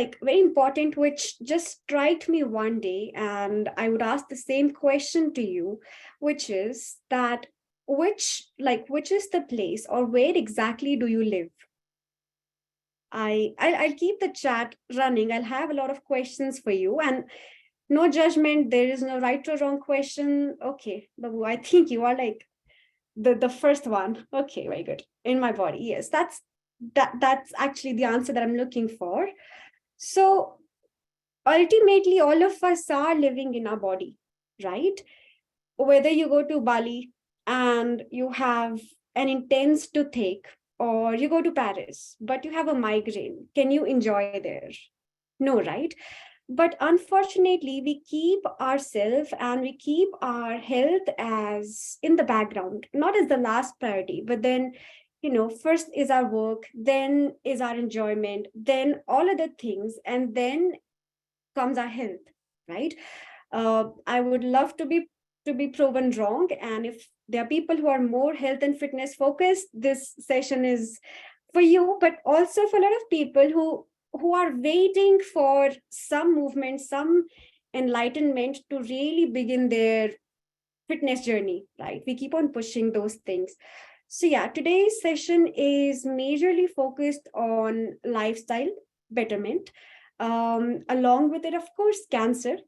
like very important, which just struck me one day, and I would ask the same question to you, which is that which is the place or where exactly do you live? I'll keep the chat running. I'll have a lot of questions for you, and no judgment. There is no right or wrong question. Okay, Babu, I think you are like the first one. Okay, very good. In my body, yes, that's actually the answer that I'm looking for. So ultimately, all of us are living in our body, right? Whether you go to Bali and you have an intense toothache, or you go to Paris, but you have a migraine, can you enjoy there? No, right? But unfortunately, we keep ourselves and we keep our health as in the background, not as the last priority, but then, first is our work, then is our enjoyment, then all other things, and then comes our health, right? I would love to be proven wrong, and if there are people who are more health and fitness focused, this session is for you. But also for a lot of people who are waiting for some movement, some enlightenment to really begin their fitness journey, right? We keep on pushing those things. So yeah, today's session is majorly focused on lifestyle betterment. Along with it, of course, cancer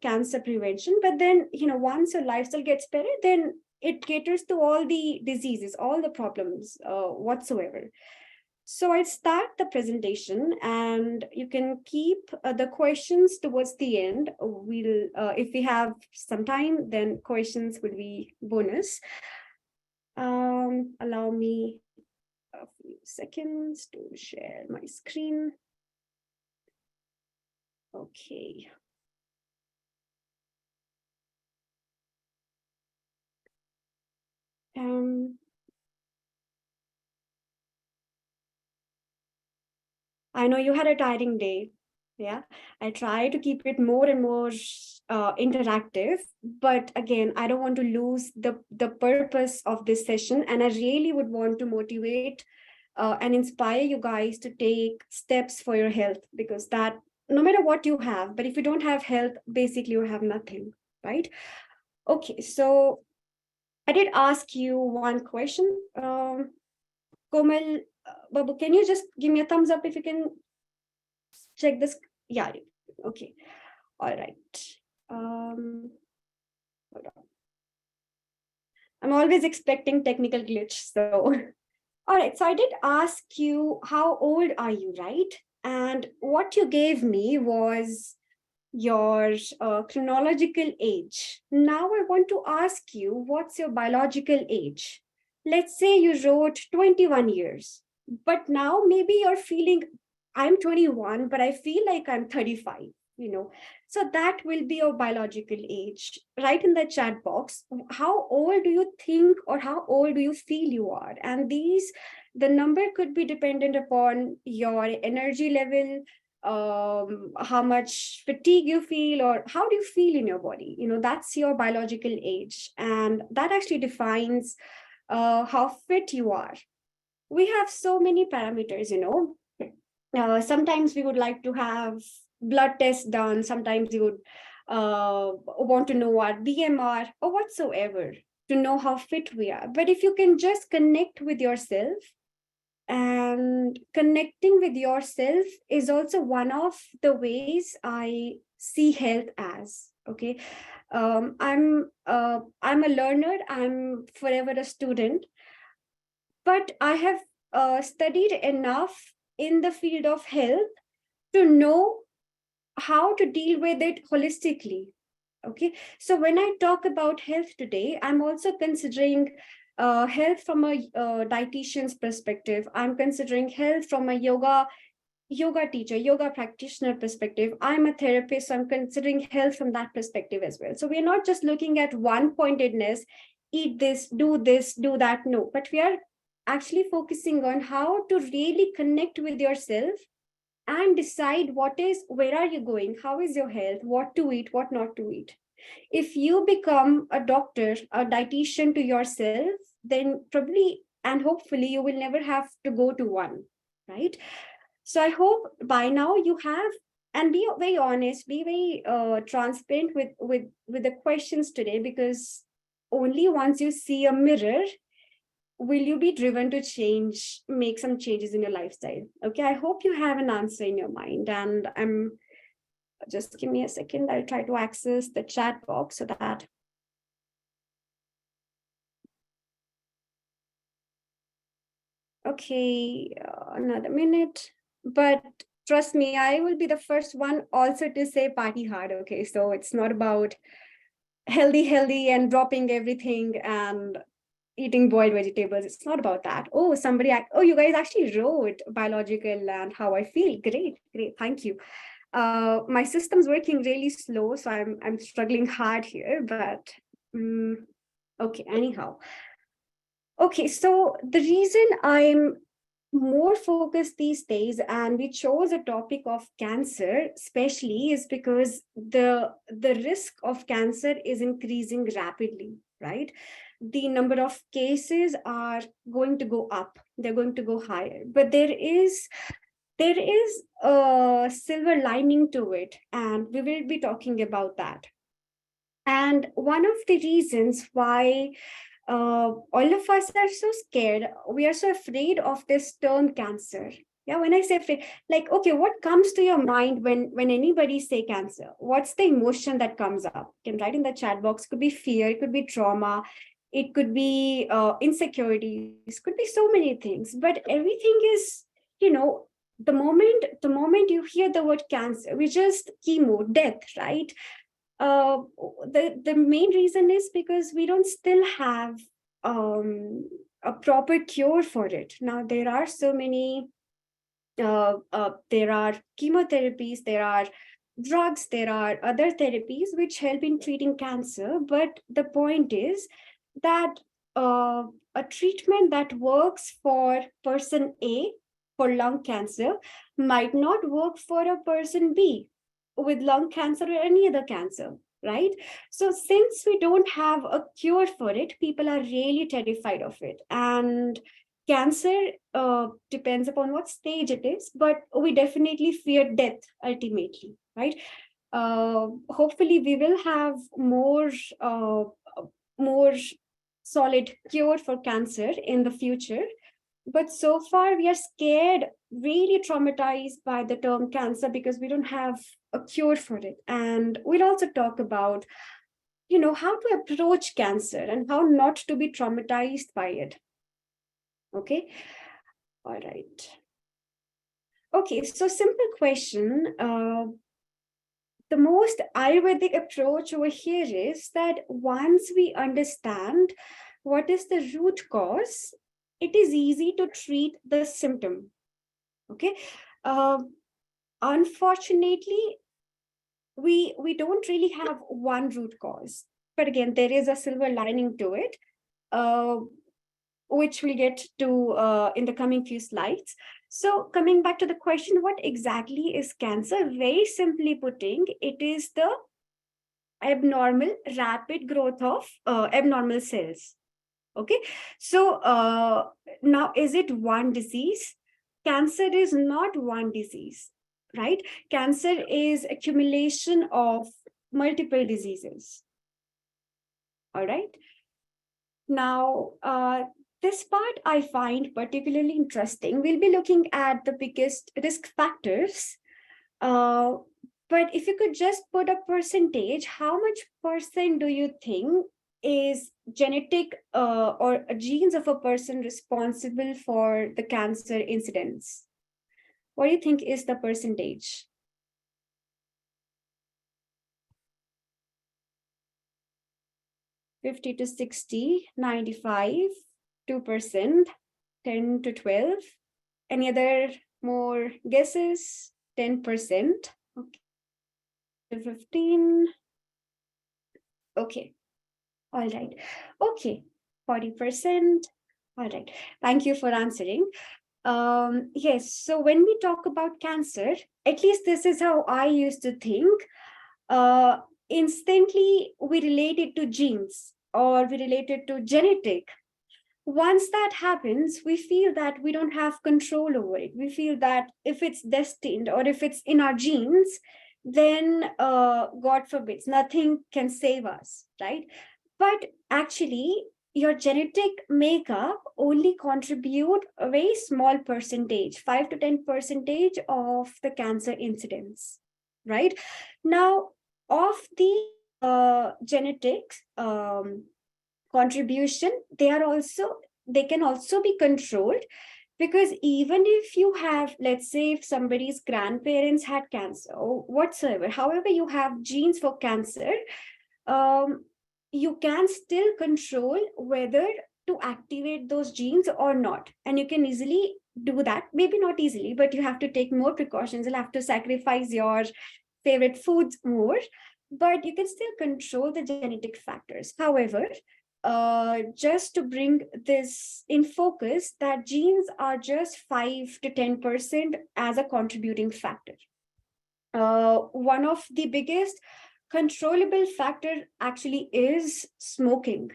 prevention. But then, once your lifestyle gets better, then it caters to all the diseases, all the problems whatsoever. So I'll start the presentation, and you can keep the questions towards the end. We'll, if we have some time, then questions will be bonus. Allow me a few seconds to share my screen. Okay. I know you had a tiring day. Yeah, I try to keep it more and more interactive, but again, I don't want to lose the purpose of this session, and I really would want to motivate and inspire you guys to take steps for your health, because that, no matter what you have, but if you don't have health, basically you have nothing, right? Okay, so I did ask you one question. Komal, Babu, can you just give me a thumbs up if you can check this? Yeah, okay. All right. Hold on. I'm always expecting technical glitch. So, all right. So I did ask you, how old are you, right? And what you gave me was your chronological age. Now I want to ask you, what's your biological age? Let's say you wrote 21 years, but now maybe you're feeling, I'm 21, but I feel like I'm 35, you know. So that will be your biological age. Write in the chat box, how old do you think or how old do you feel you are? And the number could be dependent upon your energy level, how much fatigue you feel, or how do you feel in your body. That's your biological age, and that actually defines how fit you are. We have so many parameters. Sometimes we would like to have blood tests done, sometimes we would want to know our BMR or whatsoever, to know how fit we are. But if you can just connect with yourself, and connecting with yourself is also one of the ways I see health as. Okay. I'm a learner, I'm forever a student, but I have studied enough in the field of health to know how to deal with it holistically. Okay, so when I talk about health today, I'm also considering health from a dietitian's perspective. I'm considering health from a yoga teacher, yoga practitioner perspective. I'm a therapist, so I'm considering health from that perspective as well. So we're not just looking at one pointedness, eat this, do that. No, but we are actually focusing on how to really connect with yourself and decide where are you going, how is your health, what to eat, what not to eat. If you become a doctor, a dietitian to yourself, then probably and hopefully you will never have to go to one, right? So I hope by now you have And be very honest, be very transparent with the questions today, because only once you see a mirror will you be driven to make some changes in your lifestyle. Okay, I hope you have an answer in your mind, and I'm just give me a second. I'll try to access the chat box so that. Okay, another minute. But trust me, I will be the first one also to say party hard. Okay, so it's not about healthy and dropping everything and eating boiled vegetables. It's not about that. Oh, you guys actually wrote biological and how I feel. Great. Thank you. My system's working really slow, so I'm struggling hard here, but okay, anyhow. Okay, so the reason I'm more focused these days and we chose a topic of cancer especially is because the risk of cancer is increasing rapidly, right? The number of cases are going to go up, they're going to go higher, but there is a silver lining to it, and we will be talking about that. And one of the reasons why all of us are so scared, we are so afraid of this term cancer. Yeah, when I say afraid, like, okay, what comes to your mind when anybody say cancer? What's the emotion that comes up? You can write in the chat box. Could be fear, it could be trauma, it could be insecurities, could be so many things. But everything is, you know, the moment you hear the word cancer, we just chemo, death, right? uh, the main reason is because we don't still have a proper cure for it. Now there are so many. There are chemotherapies, there are drugs, there are other therapies which help in treating cancer. But the point is that uh, a treatment that works for person A for lung cancer might not work for a person B with lung cancer or any other cancer, right? So since we don't have a cure for it, people are really terrified of it. And cancer depends upon what stage it is, but we definitely fear death ultimately, right? Hopefully we will have uh, more solid cure for cancer in the future, but so far we are scared, really traumatized by the term cancer because we don't have a cure for it. And we'll also talk about, how to approach cancer and how not to be traumatized by it. Okay, all right. Okay, so simple question. The most Ayurvedic approach over here is that once we understand what is the root cause, it is easy to treat the symptom. Okay. Uh, Unfortunately, we don't really have one root cause, but again, there is a silver lining to it. Uh, which we'll get to in the coming few slides. So coming back to the question, what exactly is cancer? Very simply putting, it is the abnormal rapid growth of abnormal cells. Okay, so now is it one disease? Cancer is not one disease, right? Cancer is accumulation of multiple diseases. All right. Now, this part I find particularly interesting. We'll be looking at the biggest risk factors. Uh, but if you could just put a percentage, how much percent do you think is genetic or genes of a person responsible for the cancer incidence? What do you think is the percentage? 50 to 60, 95, 2%, 10 to 12. Any other more guesses? 10%. Okay. 15. Okay. All right. Okay. 40%. All right. Thank you for answering. Yes. So when we talk about cancer, at least this is how I used to think. Uh, Instantly we relate it to genes or we relate it to genetic. once that happens, we feel that we don't have control over it. We feel that if it's destined or if it's in our genes, then God forbids, nothing can save us, right? But actually, your genetic makeup only contribute a very small percentage, 5 to 10% of the cancer incidence, right? Now, of the genetics contribution, they can also be controlled, because even if you have, let's say, if somebody's grandparents had cancer or whatsoever, however you have genes for cancer, um, you can still control whether to activate those genes or not. And you can easily do that, maybe not easily, but you have to take more precautions. You'll have to sacrifice your favorite foods more, but you can still control the genetic factors. However, just to bring this in focus, that genes are just 5 to 10% as a contributing factor. One of the biggest controllable factor actually is smoking.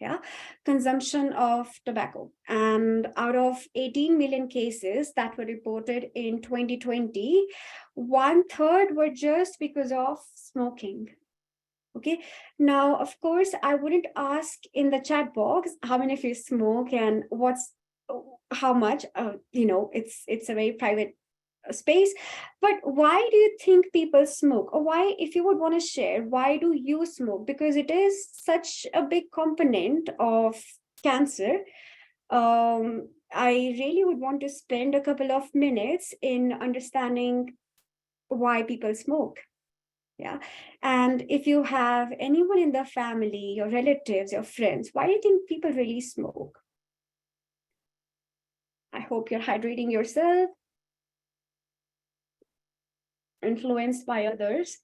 Yeah, consumption of tobacco. And out of 18 million cases that were reported in 2020, 1/3 were just because of smoking. Okay. Now, of course, I wouldn't ask in the chat box how many of you smoke and what's how much. It's a very private space. But why do you think people smoke? Or why, if you would want to share, why do you smoke? Because it is such a big component of cancer. I really would want to spend a couple of minutes in understanding why people smoke. Yeah. And if you have anyone in the family, your relatives, your friends, why do you think people really smoke? I hope you're hydrating yourself, influenced by others.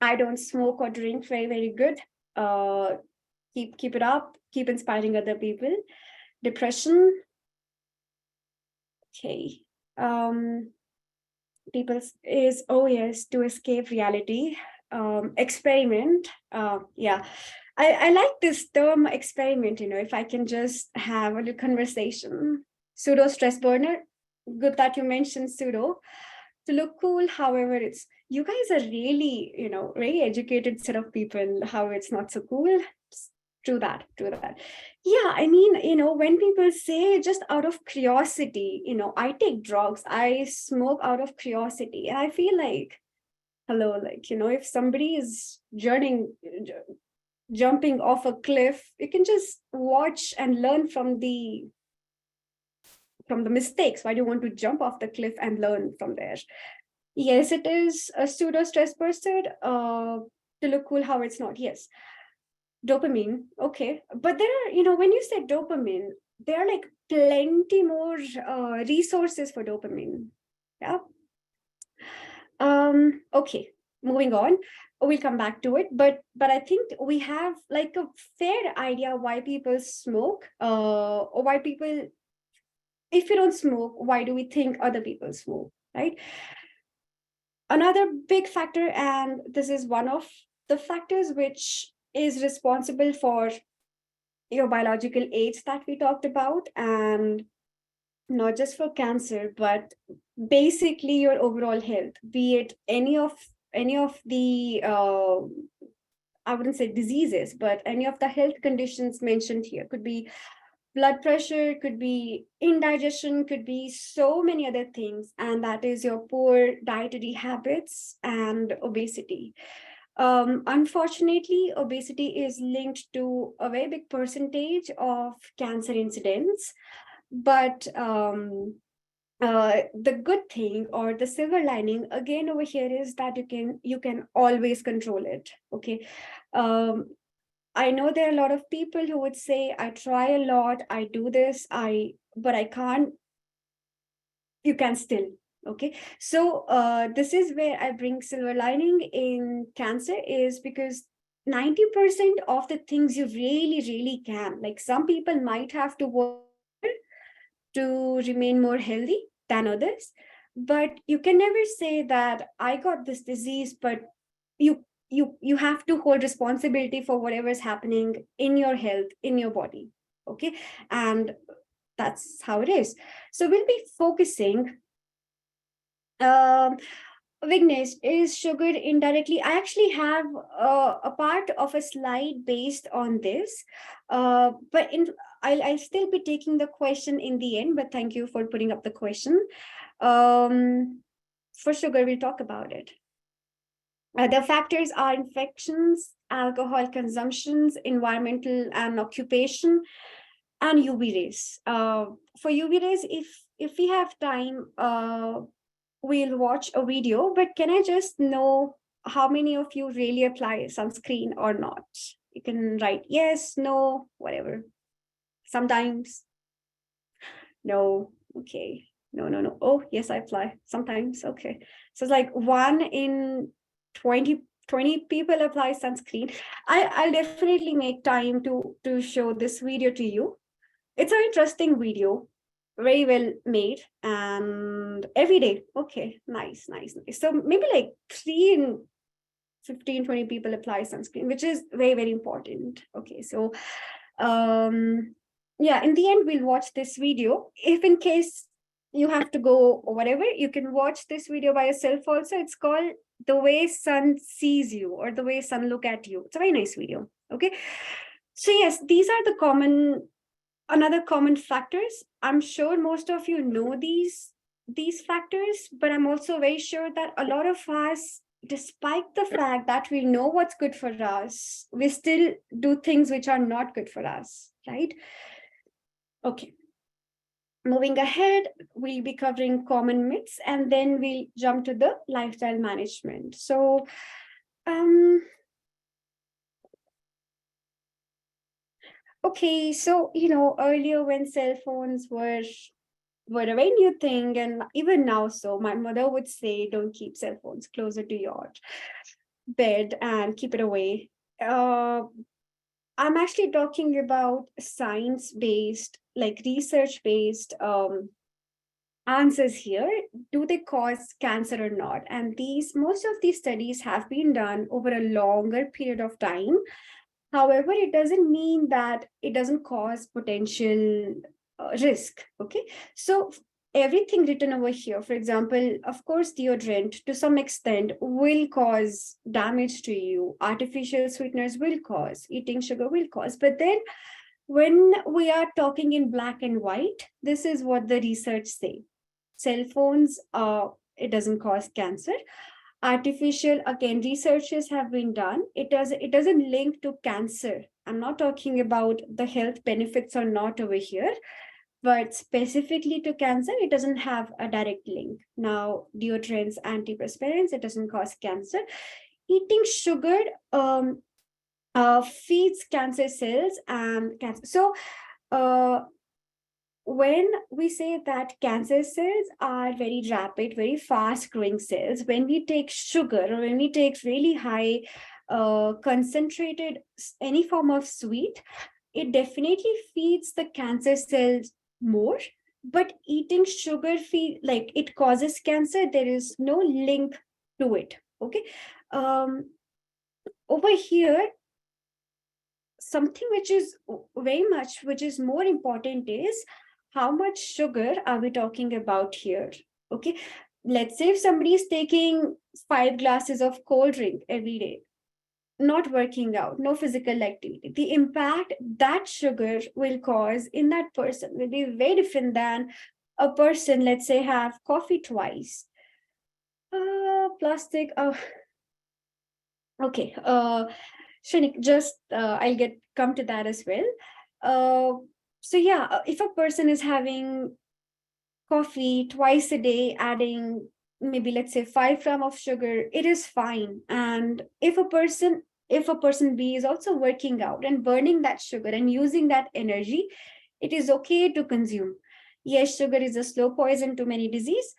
I don't smoke or drink very, very good. Uh, keep it up. Keep inspiring other people. Depression. Okay. People is, oh yes, to escape reality. Experiment. Yeah. I like this term experiment, if I can just have a little conversation. Pseudo stress burner. Good that you mentioned pseudo. To look cool, however, it's, you guys are really, very educated set of people. How it's not so cool. True that, true that. Yeah, I mean, when people say just out of curiosity, I take drugs, I smoke out of curiosity, and I feel like, hello, like, if somebody is jumping off a cliff, you can just watch and learn from the mistakes. Why do you want to jump off the cliff and learn from there? Yes, it is a pseudo stress person, to look cool, how it's not. Yes. Dopamine, okay. But there are, when you say dopamine, there are like plenty more resources for dopamine. Yeah. Okay, moving on. We'll come back to it. But I think we have like a fair idea why people smoke, or why people, if you don't smoke, why do we think other people smoke, right? Another big factor, and this is one of the factors which is responsible for your biological age that we talked about, and not just for cancer, but basically your overall health, be it any of the I wouldn't say diseases, but any of the health conditions mentioned here. Could be blood pressure, could be indigestion, could be so many other things, and that is your poor dietary habits and obesity. Unfortunately, obesity is linked to a very big percentage of cancer incidents. But the good thing, or the silver lining again over here, is that you can always control it. Okay. I know there are a lot of people who would say, I try a lot, I do this, but I can't. You can still. Okay. So this is where I bring silver lining in cancer, is because 90% of the things you really, really can. Like, some people might have to work to remain more healthy than others, but you can never say that I got this disease, but you have to hold responsibility for whatever is happening in your health, in your body. Okay, and that's how it is. So we'll be focusing. Vignesh, is sugar indirectly? I actually have a part of a slide based on this, but I'll still be taking the question in the end. But thank you for putting up the question. For sugar, we'll talk about it. The factors are infections, alcohol consumptions, environmental and occupation, and UV rays. For UV rays, if we have time, we'll watch a video. But can I just know how many of you really apply sunscreen or not? You can write yes, no, whatever. Sometimes, no, okay, no, no, no. Oh, yes, I apply sometimes. Okay, so it's like 1 in 20 people apply sunscreen. I'll definitely make time to show this video to you. It's an interesting video, very well made, and every day. Okay, nice, nice, nice. So maybe like 3 in 15, 20 people apply sunscreen, which is very, very important. Okay, so yeah, in the end, we'll watch this video. If in case you have to go or whatever, you can watch this video by yourself also. It's called The Way Sun Sees You, or The Way Sun Look at You. It's a very nice video. Okay, so yes, these are the another common factors. I'm sure most of you know these factors, but I'm also very sure that a lot of us, despite the fact that we know what's good for us, we still do things which are not good for us, right? Okay, moving ahead, we'll be covering common myths, and then we'll jump to the lifestyle management. So okay, so earlier when cell phones were a very new thing, and even now, so my mother would say, don't keep cell phones closer to your bed and keep it away. I'm actually talking about science-based, like research-based answers here. Do they cause cancer or not? And most of these studies have been done over a longer period of time. However, it doesn't mean that it doesn't cause potential risk. Okay, so everything written over here, for example, of course, deodorant to some extent will cause damage to you. Artificial sweeteners will cause, eating sugar will cause. But then when we are talking in black and white, this is what the research say. Cell phones, it doesn't cause cancer. Artificial, again, researches have been done. It doesn't link to cancer. I'm not talking about the health benefits or not over here, but specifically to cancer, it doesn't have a direct link. Now, deodorants, antiperspirants, it doesn't cause cancer. Eating sugar feeds cancer cells and cancer. So when we say that cancer cells are very rapid, very fast growing cells, when we take sugar or when we take really high concentrated any form of sweet, it definitely feeds the cancer cells more. But eating sugar like it causes cancer, there is no link to it. Okay. Over here, something which is more important is how much sugar are we talking about here. Okay, let's say if somebody is taking 5 glasses of cold drink every day, not working out, no physical activity, the impact that sugar will cause in that person will be very different than a person, let's say, have coffee twice. Plastic. Okay. Shrenik, just I'll come to that as well. So yeah, if a person is having coffee twice a day, adding maybe let's say 5 grams of sugar, it is fine. And if a person B is also working out and burning that sugar and using that energy, it is okay to consume. Yes, sugar is a slow poison to many disease.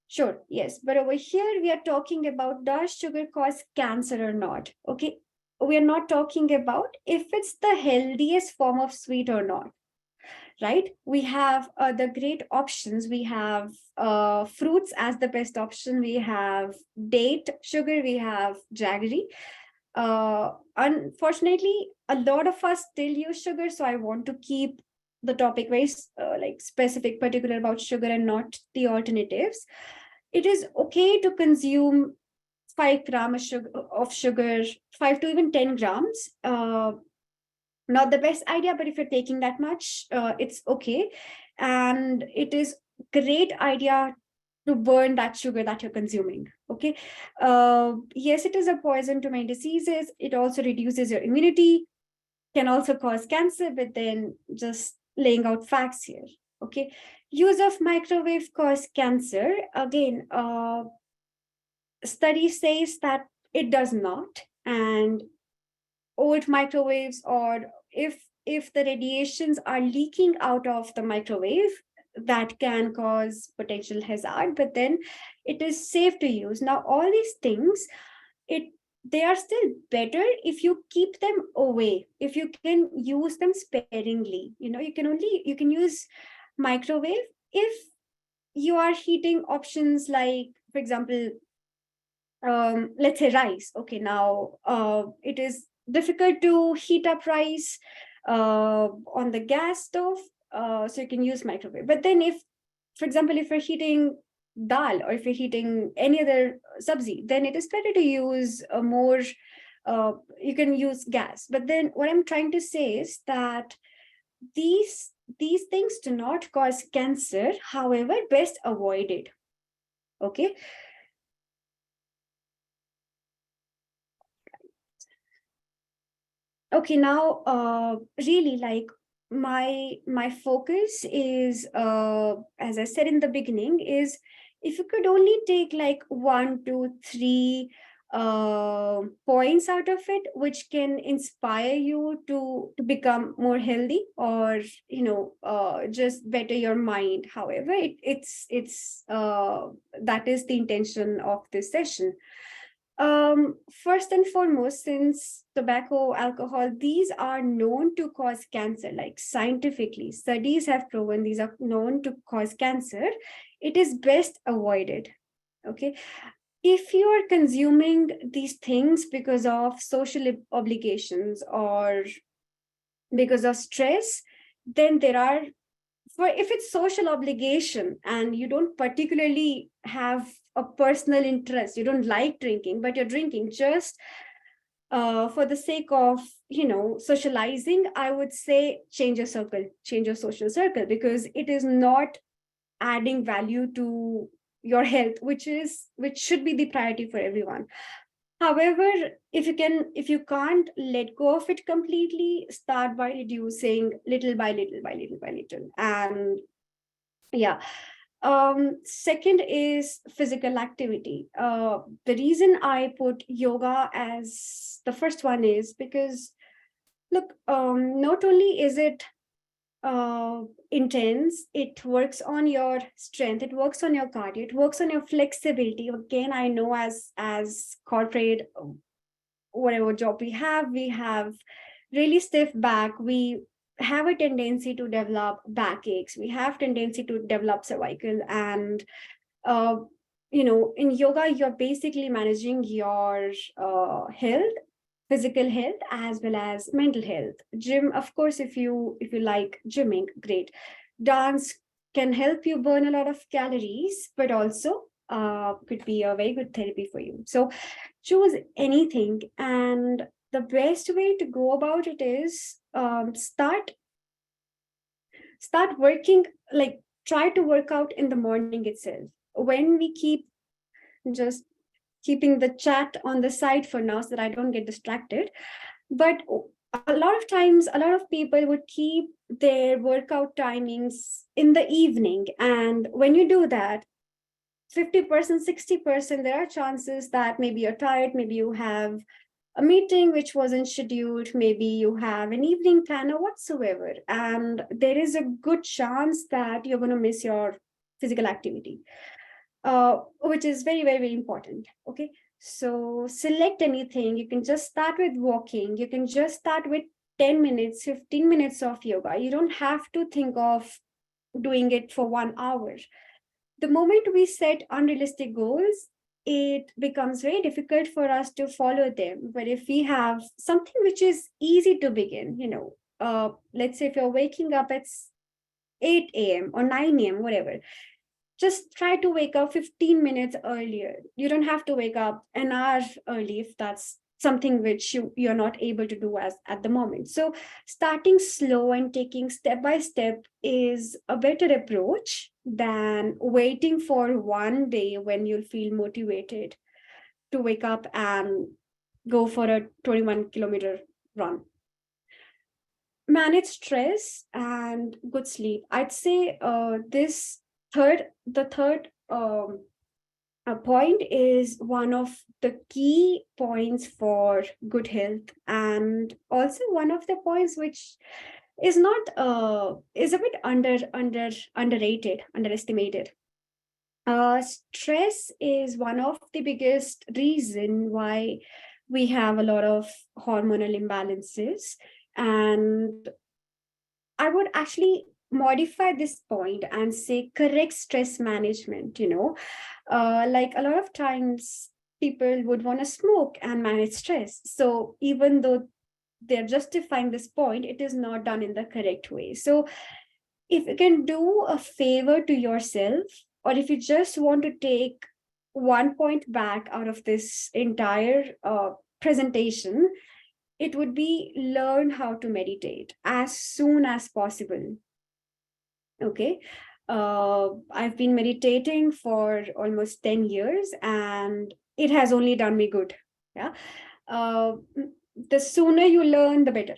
Sure, yes. But over here, we are talking about, does sugar cause cancer or not? Okay. We are not talking about if it's the healthiest form of sweet or not, right? We have the great options. We have fruits as the best option. We have date sugar. We have jaggery. Unfortunately, a lot of us still use sugar. So I want to keep the topic very like specific, particular about sugar and not the alternatives. It is okay to consume 5 grams of sugar, 5 to even 10 grams. Not the best idea, but if you're taking that much, it's okay. And it is great idea to burn that sugar that you're consuming. Okay. Yes, it is a poison to many diseases. It also reduces your immunity, can also cause cancer, but then just laying out facts here. Okay. Use of microwave cause cancer. Again, study says that it does not. And old microwaves, or if the radiations are leaking out of the microwave, that can cause potential hazard, but then it is safe to use. Now all these things, it they are still better if you keep them away, if you can use them sparingly. You can use microwave if you are heating options, like for example, let's say rice. Okay, now it is difficult to heat up rice on the gas stove, so you can use microwave. But then if, for example, if you're heating dal, or if you're heating any other sabzi, then it is better to use a more, you can use gas. But then what I'm trying to say is that these things do not cause cancer, however, best avoided. Okay. Okay, now really, like, my focus is, as I said in the beginning, is if you could only take like 1 2 3 points out of it, which can inspire you to become more healthy, or just better your mind. However, it's that is the intention of this session. First and foremost, since tobacco, alcohol, these are known to cause cancer, like scientifically, studies have proven these are known to cause cancer. It is best avoided. Okay. If you are consuming these things because of social obligations or because of stress, then there are, for if it's social obligation and you don't particularly have a personal interest, you don't like drinking, but you're drinking just for the sake of socializing, I would say change your circle, change your social circle, because it is not adding value to your health, which should be the priority for everyone. However, if you can't let go of it completely, start by reducing little by little by little by little. And yeah. Second is physical activity. The reason I put yoga as the first one is because, look, not only is it intense, it works on your strength, it works on your cardio, it works on your flexibility. Again, I know as corporate, whatever job we have really stiff back, we have a tendency to develop backaches, we have tendency to develop cervical. And uh, in yoga, you're basically managing your health, physical health as well as mental health. Gym, of course, if you like gymming, great. Dance can help you burn a lot of calories, but also could be a very good therapy for you. So choose anything, and the best way to go about it is start working, like try to work out in the morning itself. When we keep just keeping the chat on the side for now so that I don't get distracted, but a lot of times a lot of people would keep their workout timings in the evening, and when you do that, 50%, 60%, there are chances that maybe you're tired, maybe you have a meeting which wasn't scheduled, maybe you have an evening plan or whatsoever, and there is a good chance that you're going to miss your physical activity, which is very, very, very important. Okay, so select anything. You can just start with walking, you can just start with 10 minutes, 15 minutes of yoga. You don't have to think of doing it for 1 hour. The moment we set unrealistic goals, it becomes very difficult for us to follow them. But if we have something which is easy to begin, let's say if you're waking up at 8 a.m. or 9 a.m., whatever, just try to wake up 15 minutes earlier. You don't have to wake up an hour early if that's something which you're not able to do as at the moment. So starting slow and taking step by step is a better approach than waiting for one day when you'll feel motivated to wake up and go for a 21-kilometer run. Manage stress and good sleep. I'd say the third point is one of the key points for good health, and also one of the points which is not is a bit underestimated. Stress is one of the biggest reason why we have a lot of hormonal imbalances, and I would actually modify this point and say correct stress management. Like a lot of times people would want to smoke and manage stress. So even though they're justifying this point, it is not done in the correct way. So if you can do a favor to yourself, or if you just want to take one point back out of this entire presentation, it would be learn how to meditate as soon as possible. Okay. I've been meditating for almost 10 years and it has only done me good. Yeah. Uh, the sooner you learn, the better.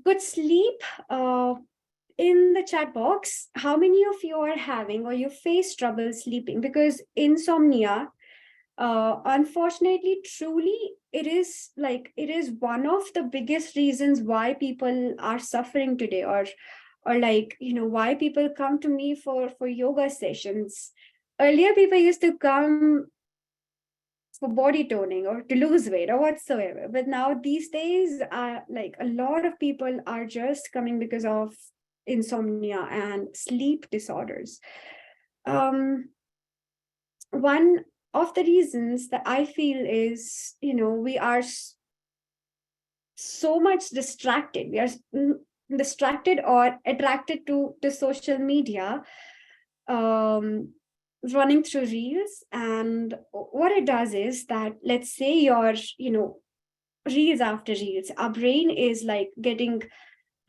Good sleep. In the chat box, how many of you are having or you face trouble sleeping? Because insomnia, unfortunately, truly, it is one of the biggest reasons why people are suffering today, or like, why people come to me for yoga sessions. Earlier people used to come for body toning or to lose weight or whatsoever, but now these days, like a lot of people are just coming because of insomnia and sleep disorders. um One of the reasons that I feel is, we are so much distracted. We are distracted or attracted to social media, um, running through reels. And what it does is that, let's say you're, reels after reels, our brain is like getting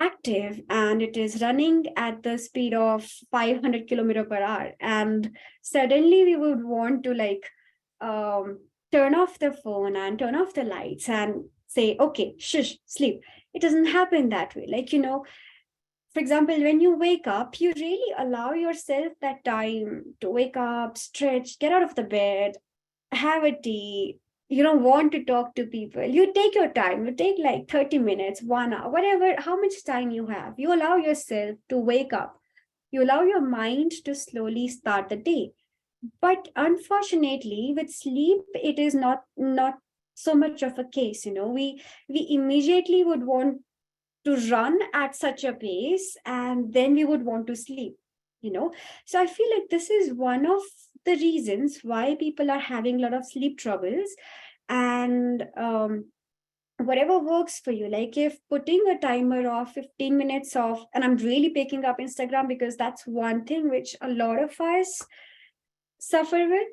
active and it is running at the speed of 500 kilometer per hour, and suddenly we would want to like um, turn off the phone and turn off the lights and say, okay, shush, sleep. It doesn't happen that way. Like, for example, when you wake up, you really allow yourself that time to wake up, stretch, get out of the bed, have a tea. You don't want to talk to people. You take your time. You take like 30 minutes, 1 hour, whatever, how much time you have. You allow yourself to wake up. You allow your mind to slowly start the day. But unfortunately, with sleep, it is not so much of a case. We immediately would want to run at such a pace, and then we would want to sleep. So I feel like this is one of the reasons why people are having a lot of sleep troubles. And whatever works for you, like if putting a timer of 15 minutes off, and I'm really picking up Instagram because that's one thing which a lot of us suffer with.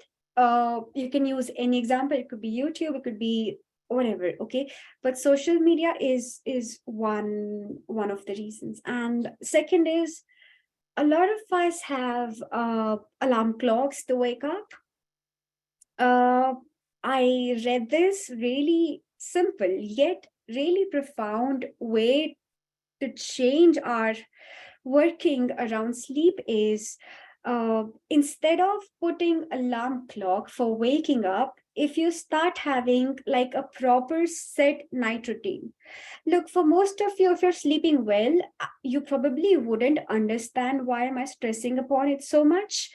You can use any example. It could be YouTube, it could be whatever. Okay, but social media is one of the reasons. And second is, a lot of us have alarm clocks to wake up. uh, I read this really simple yet really profound way to change our working around sleep is, instead of putting alarm clock for waking up, if you start having like a proper set night routine. Look, for most of you, if you're sleeping well, you probably wouldn't understand why am I stressing upon it so much.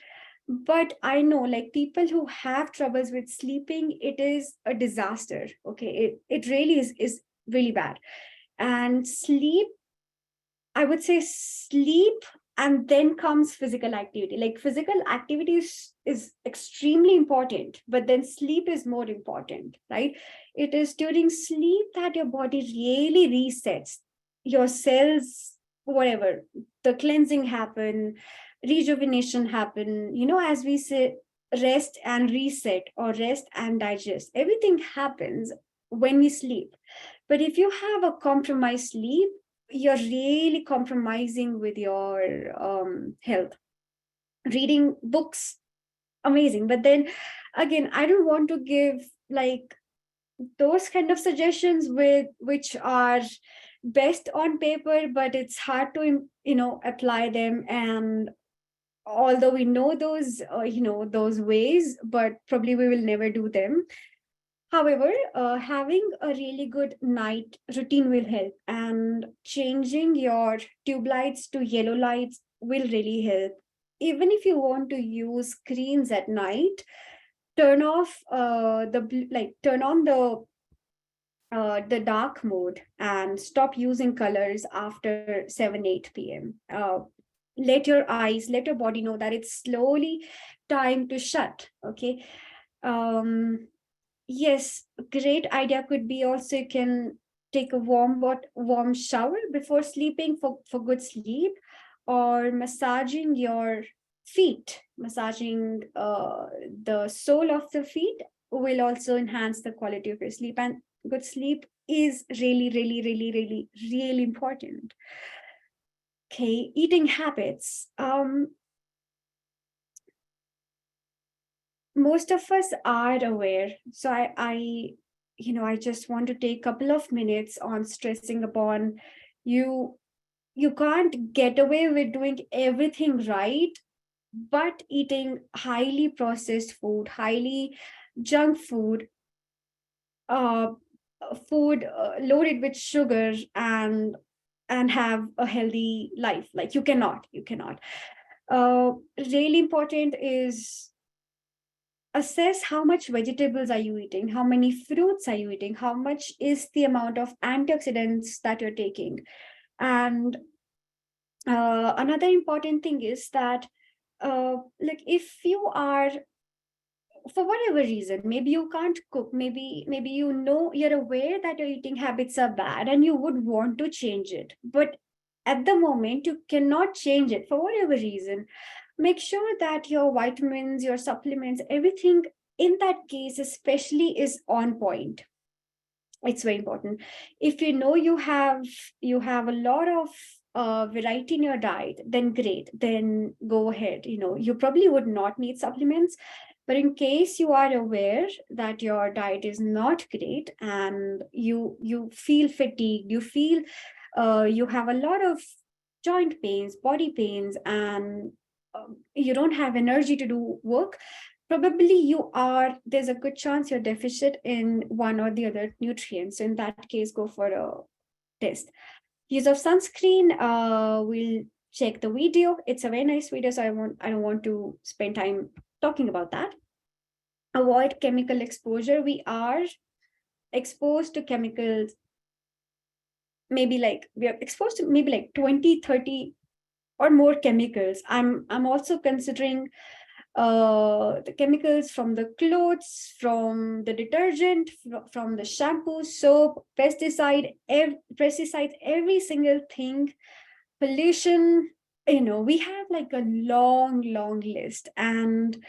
But I know, like, people who have troubles with sleeping, it is a disaster. Okay, it really is really bad. And sleep, I would say sleep, and then comes physical activity. Like physical activity is extremely important, but then sleep is more important, right? It is during sleep that your body really resets. your cells, whatever, the cleansing happen, rejuvenation happen, as we say, rest and reset or rest and digest, everything happens when we sleep. But if you have a compromised sleep, you're really compromising with your health. Reading books, amazing, but then again, I don't want to give like those kind of suggestions with which are best on paper, but it's hard to apply them. And although we know those those ways, but probably we will never do them. However, having a really good night routine will help, and changing your tube lights to yellow lights will really help. Even if you want to use screens at night, turn off turn on the dark mode and stop using colors after 7 8 p.m. Let your eyes, let your body know that it's slowly time to shut. Okay. um Yes, great idea could be also you can take a warm shower before sleeping for good sleep, or massaging your feet, massaging the sole of the feet will also enhance the quality of your sleep. And good sleep is really, really, really, really, really important. Okay, eating habits. Most of us are aware. So I just want to take a couple of minutes on stressing upon you. You can't get away with doing everything right, but eating highly processed food, highly junk food, uh, food loaded with sugar, and have a healthy life. Like you cannot. Really important is assess how much vegetables are you eating, how many fruits are you eating, how much is the amount of antioxidants that you're taking. And another important thing is that like if you are, for whatever reason, maybe you can't cook, maybe you're aware that your eating habits are bad and you would want to change it, but at the moment you cannot change it for whatever reason. Make sure that your vitamins, your supplements, everything in that case especially is on point. It's very important. If you know you have a lot of variety in your diet, then great, then go ahead. You probably would not need supplements. But in case you are aware that your diet is not great and you feel fatigued, you feel you have a lot of joint pains, body pains, and you don't have energy to do work, probably there's a good chance you're deficient in one or the other nutrients. So in that case, go for a test. Use of sunscreen, we'll check the video. It's a very nice video, so I don't want to spend time talking about that. Avoid chemical exposure. We are exposed to chemicals, maybe like we are exposed to maybe like 20, 30 or more chemicals. I'm also considering the chemicals from the clothes, from the detergent, from the shampoo, soap, pesticides, every single thing, pollution. We have like a long, long list, and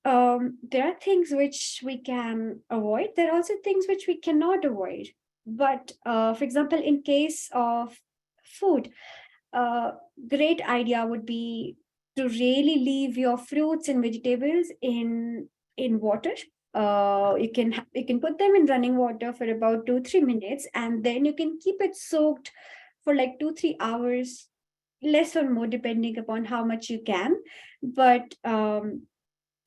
there are things which we can avoid. There are also things which we cannot avoid. But for example, in case of food, a great idea would be to really leave your fruits and vegetables in water. You can put them in running water for about 2 3 minutes, and then you can keep it soaked for like 2 3 hours, less or more depending upon how much you can. But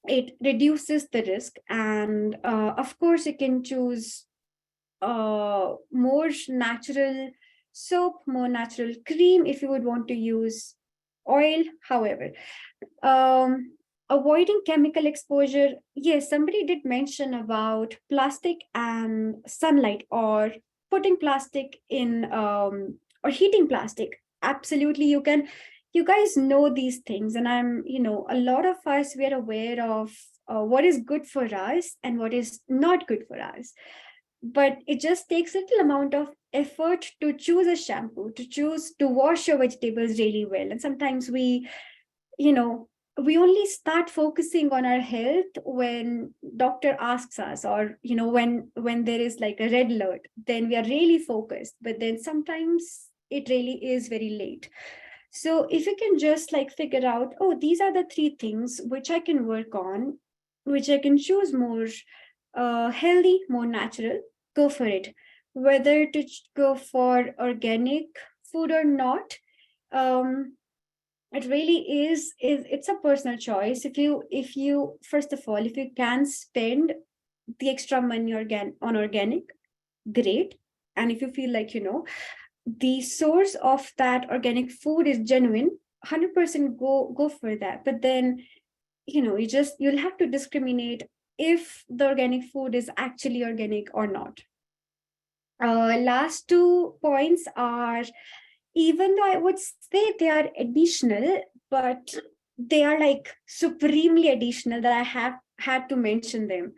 it reduces the risk, and of course you can choose more natural soap, more natural cream if you would want to use oil. However, avoiding chemical exposure. Yes, somebody did mention about plastic and sunlight, or putting plastic in or heating plastic. Absolutely, you guys know these things, and a lot of us, we are aware of what is good for us and what is not good for us. but it just takes a little amount of effort to choose a shampoo, to choose to wash your vegetables really well. And sometimes you know, we only start focusing on our health when doctor asks us, or when there is like a red alert, then we are really focused, but then sometimes it really is very late. So if you can just like figure out, oh, these are the three things which I can work on, which I can choose more healthy, more natural, go for it. Whether to go for organic food or not, um, it really is it's a personal choice. If you first of all, if you can spend the extra money on organic, great. And if you feel like the source of that organic food is genuine, 100% go for that. But then you'll have to discriminate if the organic food is actually organic or not. Last two points are, even though I would say they are additional, but they are like supremely additional that I have had to mention them.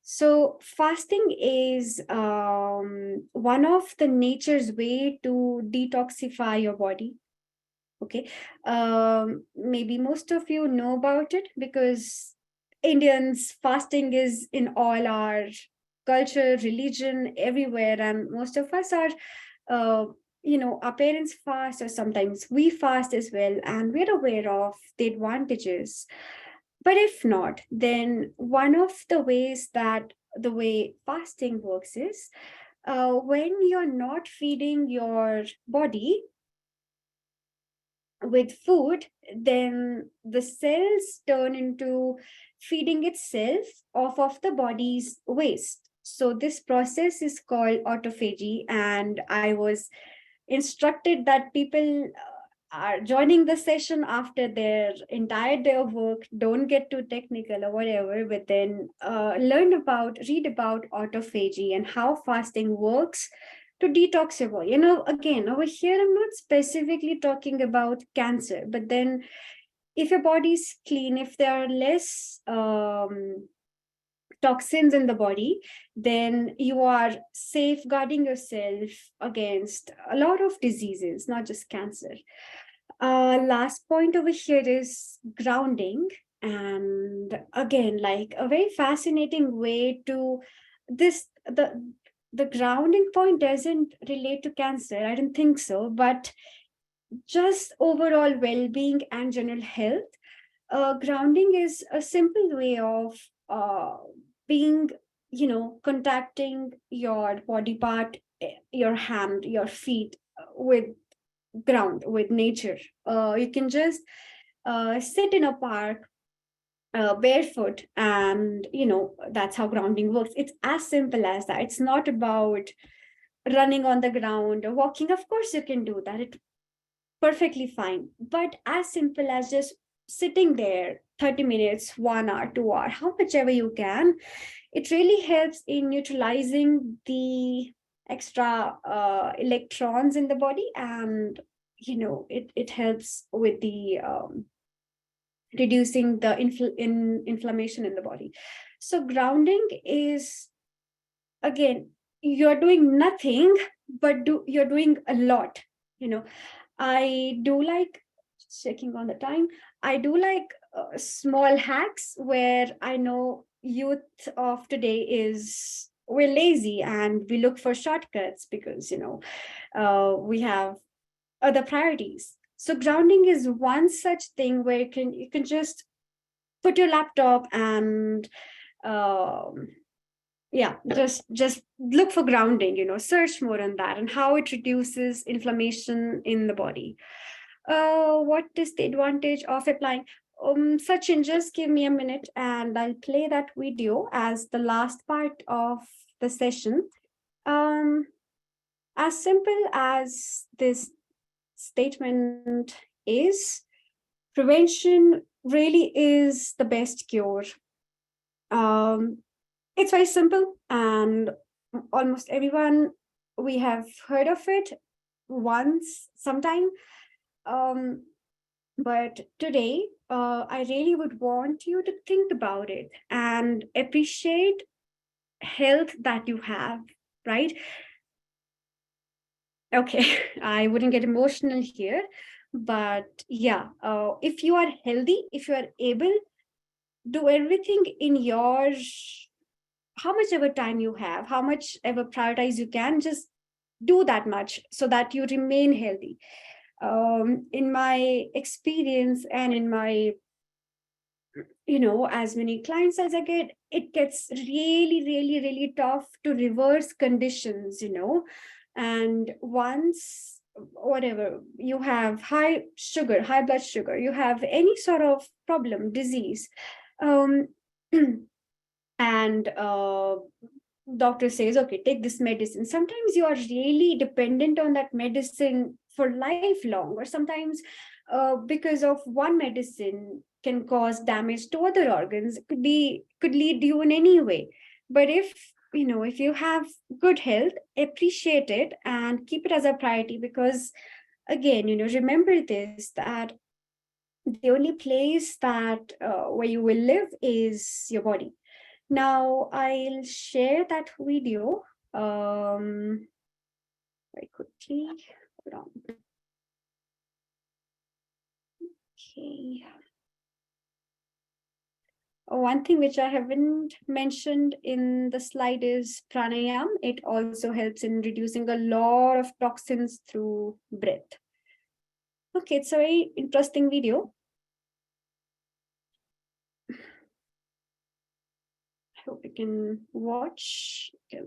So fasting is one of the nature's way to detoxify your body. Okay. Maybe most of you know about it because Indians, fasting is in all our culture, religion, everywhere. And most of us are, uh, our parents fast, or sometimes we fast as well. And we're aware of the advantages. But if not, then one of the ways that the way fasting works is, when you're not feeding your body with food, then the cells turn into feeding itself off of the body's waste. So this process is called autophagy, and I was instructed that people are joining the session after their entire day of work, don't get too technical or whatever, but then read about autophagy and how fasting works to detox your body. Again, over here, I'm not specifically talking about cancer, but then if your body's clean, if there are less toxins in the body, then you are safeguarding yourself against a lot of diseases, not just cancer. Last point over here is grounding. And again, like a very fascinating way to this, the grounding point doesn't relate to cancer. I don't think so, but just overall well-being and general health. Grounding is a simple way of being, contacting your body part, your hand, your feet, with ground, with nature. You can just sit in a park barefoot, and that's how grounding works. It's as simple as that. It's not about running on the ground or walking. Of course you can do that, it's perfectly fine, but as simple as just sitting there 30 minutes, 1 hour, 2 hour, how much ever you can, it really helps in neutralizing the extra electrons in the body. And it helps with the reducing the inflammation in the body. So grounding is, again, you're doing nothing, but you're doing a lot. I do like, checking on the time, I do like small hacks where I know youth of today is, we're lazy and we look for shortcuts because we have other priorities. So grounding is one such thing where you can just put your laptop and um, yeah, just look for grounding, search more on that and how it reduces inflammation in the body. What is the advantage of applying? Sachin, just give me a minute and I'll play that video as the last part of the session. um as simple as this statement is, prevention really is the best cure. um it's very simple, and almost everyone, we have heard of it once sometime. um but today, I really would want you to think about it and appreciate health that you have, right? Okay, I wouldn't get emotional here, but yeah, if you are healthy, if you are able, do everything in your, how much ever time you have, how much ever prioritize you can, just do that much so that you remain healthy. In my experience and in my, as many clients as I get, it gets really, really, really tough to reverse conditions, and once, whatever, you have high sugar, high blood sugar, you have any sort of problem, disease, um and doctor says, okay, take this medicine. Sometimes you are really dependent on that medicine for lifelong, or sometimes because of one medicine can cause damage to other organs. It could lead you in any way. But if you have good health, appreciate it and keep it as a priority, because again, remember this, that the only place that where you will live is your body. Now I'll share that video very quickly. Hold on. Okay. One thing which I haven't mentioned in the slide is pranayam. It also helps in reducing a lot of toxins through breath. Okay, it's a very interesting video. I hope you can watch. Okay.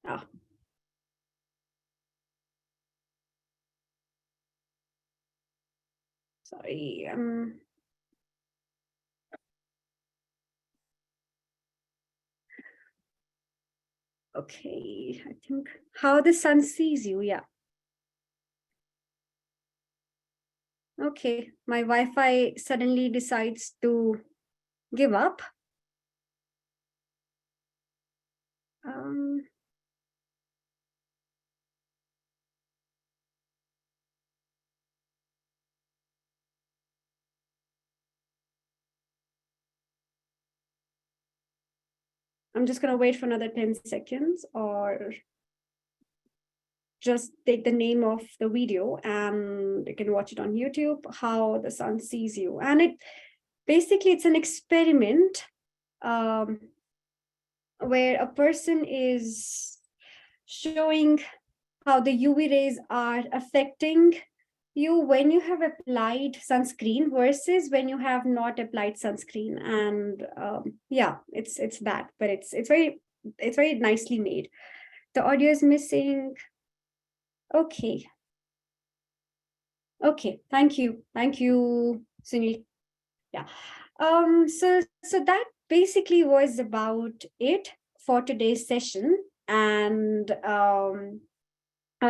Ah, sorry. Okay, I think how the sun sees you. Yeah. Okay, my Wi-Fi suddenly decides to give up. Um, I'm just gonna wait for another 10 seconds, or just take the name of the video and you can watch it on YouTube, how the sun sees you. And it's an experiment um, where a person is showing how the UV rays are affecting you when you have applied sunscreen versus when you have not applied sunscreen. And yeah, it's that, but it's very nicely made. The audio is missing. Okay. Okay, thank you, Sunil. Yeah. So that basically was about it for today's session. And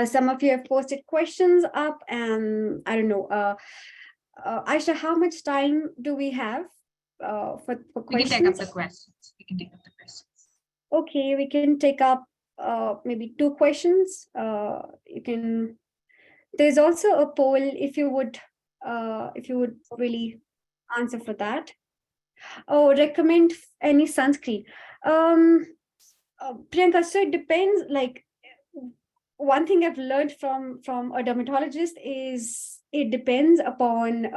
some of you have posted questions up, and I don't know, Aisha, how much time do we have for We can questions? take up the questions. Okay, we can take up maybe 2 questions. You can. There's also a poll if you would really answer for that. Oh, recommend any sunscreen. Um, Priyanka, so it depends. Like, one thing I've learned from a dermatologist is it depends upon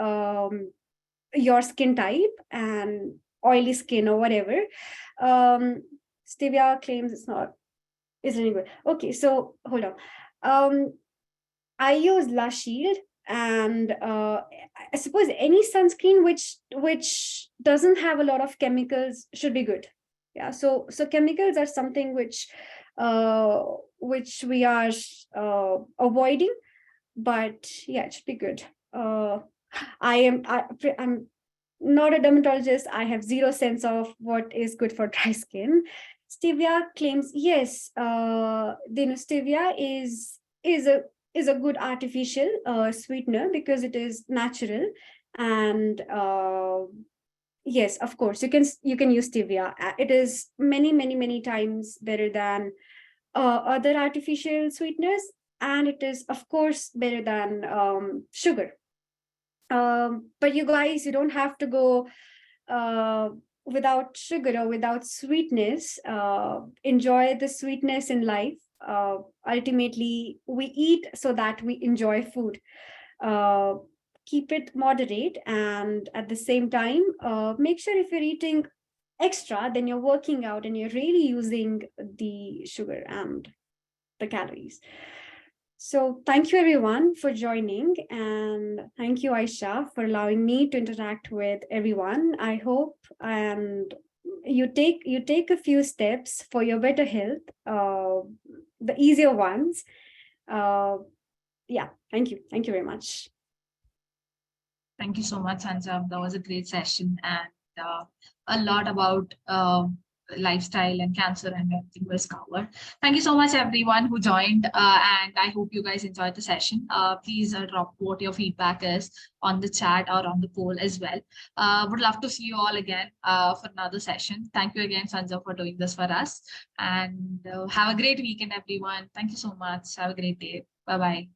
your skin type and oily skin or whatever. Um, Stevia claims it's not. Isn't any good. Okay, so hold on. I use La Shield, and I suppose any sunscreen which doesn't have a lot of chemicals should be good. Yeah, so chemicals are something uh, which we are avoiding, but yeah, it should be good. I'm not a dermatologist. I have zero sense of what is good for dry skin. Stevia claims yes. Stevia is a good artificial sweetener because it is natural, And yes, of course, you can use stevia. It is many times better than other artificial sweeteners, and it is of course better than sugar. But you guys, you don't have to go uh, without sugar or without sweetness. Enjoy the sweetness in life. Ultimately, we eat so that we enjoy food. uh, Keep it moderate, and at the same time, make sure if you're eating extra, then you're working out and you're really using the sugar and the calories. So thank you everyone for joining, and thank you Aisha for allowing me to interact with everyone. I hope and you take a few steps for your better health, the easier ones. uh, yeah, thank you very much. Thank you so much, Sanjam. That was a great session, and a lot about lifestyle and cancer and everything was covered. Thank you so much, everyone who joined, and I hope you guys enjoyed the session. Please drop what your feedback is on the chat or on the poll as well. Would love to see you all again for another session. Thank you again, Sanjam, for doing this for us, and have a great weekend, everyone. Thank you so much. Have a great day. Bye bye.